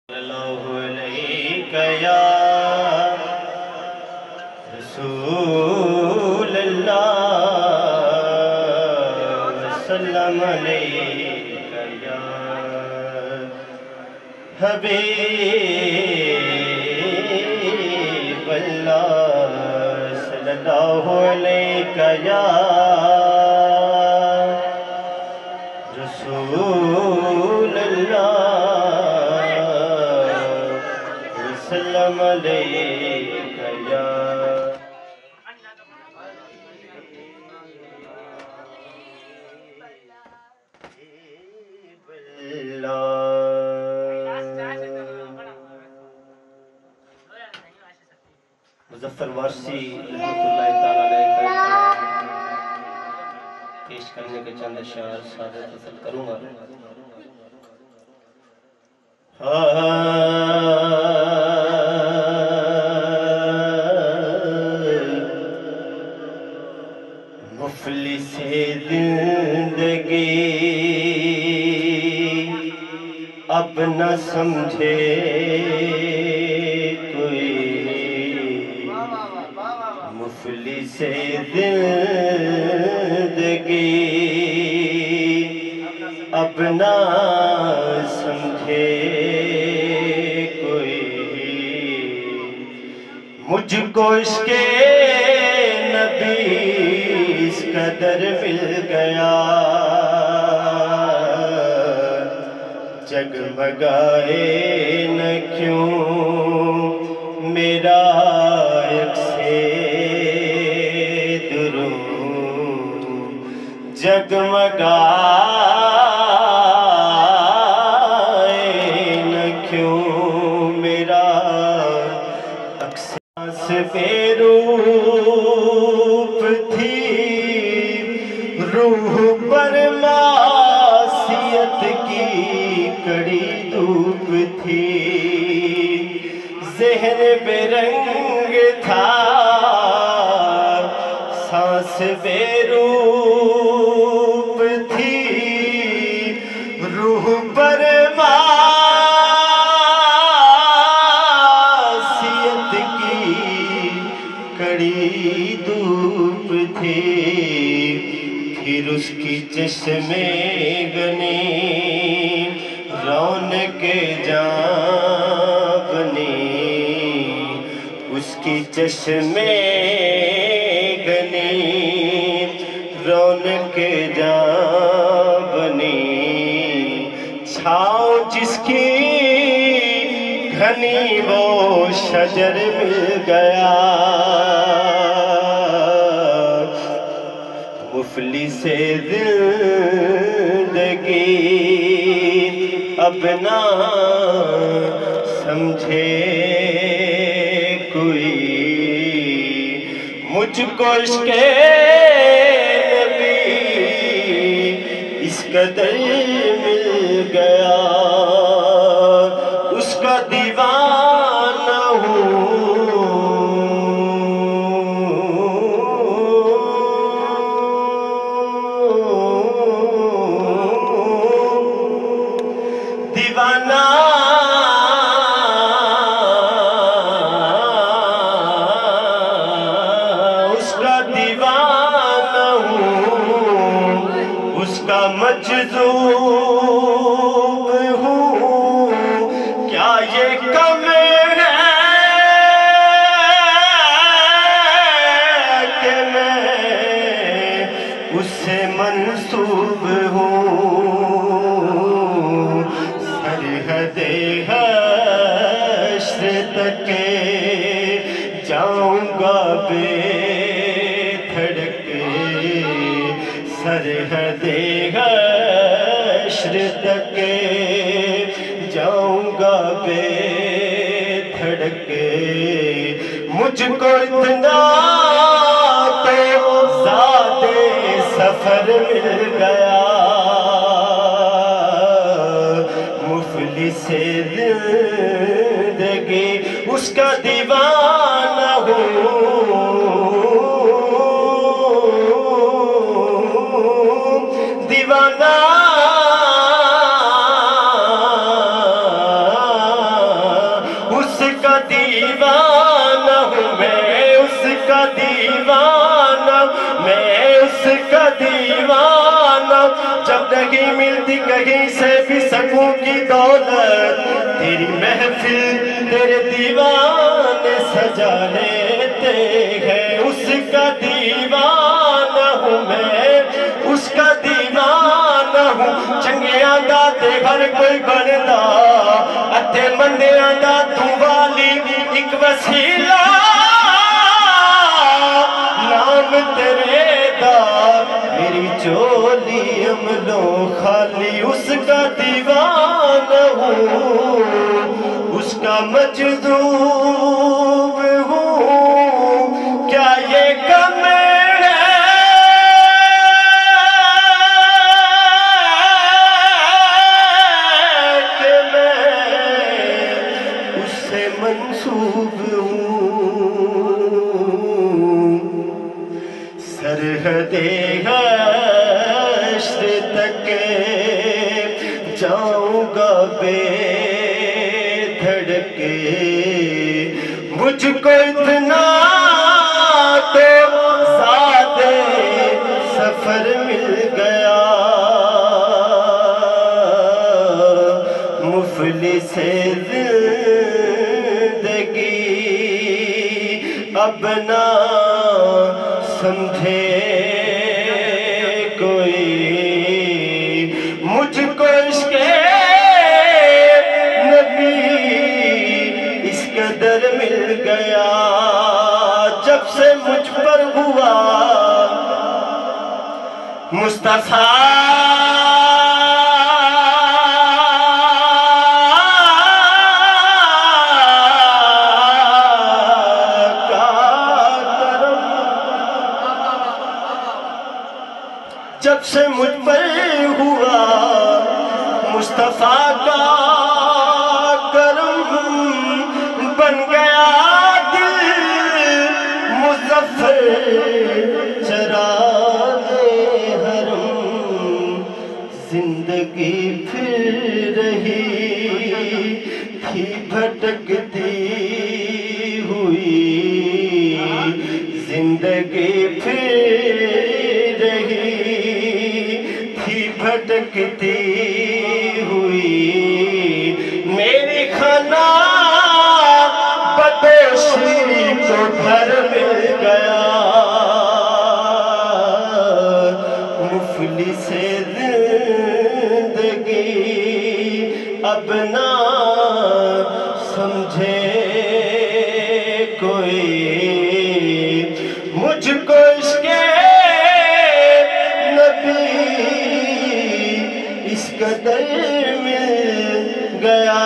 اللہ علیک یا رسول اللہ وسلم علیک یا حبیب اللہ صلی اللہ علیک یا رسول اللہ وسلم علیک یا حبیب اللہ۔ مظفر وارسی رحمۃ اللہ تعالیٰ علیہ کا پیش کرنے کے چند اشعار سعادت حاصل کروں گا۔ مفلس زندگی اب نہ سمجھے کوئی، مفلس زندگی اب نہ سمجھے کوئی، مجھ کو عشق نبی اس قدر مل گیا، جگمگائے نہ کیوں میرا یکسے درود، جگمگائے نہ کیوں میرا اکساس بے روپ تھی، روح پر معصیت کی کڑی دھوپ تھی، ذہن بے رنگ تھا سانس بے روپ تھی، روح پر معصیت کی کڑی دھوپ تھی، پھر اس کی چشمے گنی رونق جاں بنی، اس کی چشمے گنی رونق جاں بنی، چھاؤں جس کی گھنی وہ شجر مل گیا، مفلس زندگی اب نہ سمجھے کوئی، مجھ کو عشق نبی اس قدر مل گیا، اس کا دیوانہ ہوں، دیوانہ اس کا دیوانہ ہوں، اس کا مجذوب ہوں، کیا یہ کم ہے کہ میں اس سے منسوب ہوں، سرحد حشر تک جاؤں گا بے دھڑک، سرحد حشر تک جاؤں گا بے دھڑک، مجھ کو اتنا تو ذات سفر مل گیا، مفلس زندگی اس کا دیوانہ ہوں، دیوانہ کا دیوانہ، جب نہیں ملتی کہیں سے بھی سکوں کی دولت، تیری محفل تیرے دیوانے سجا لیتے ہیں۔ اس کا دیوانہ ہوں میں، اس کا دیوانہ ہوں، چنگیاں دا تے ہر کوئی بندا، اتھے مندیاں دا تو والی ایک وسیلہ، نام تیرے دا میری چولی عملوں خالی۔ اس کا دیوانہ ہوں، اس کا مجذوب ہوں، کیا یہ کم ہے کہ میں اس سے منسوب ہوں؟ سرحد حشر تک جاؤں گا بے دھڑکے، مجھ کو اتنا تو زیادہ سفر مل گیا، مفلس زندگی اب نہ سمجھے کوئی، مجھ کو عشق نبی اس قدر مل گیا، جب سے مجھ پر ہوا مصطفیٰ جب سے مجھ پر ہوا مصطفیٰ کا کرم، بن گیا دل مظفر چراغ حرم، زندگی پھر رہی تھی بھٹکتی ہوئی، زندگی پھر رہی بھٹکتی ہوئی، میری خانہ بدوشی کو گھر مل گیا، مفلس زندگی اب نہ سمجھے کوئی، مجھ کو عشق نبی اس قدر مل گیا۔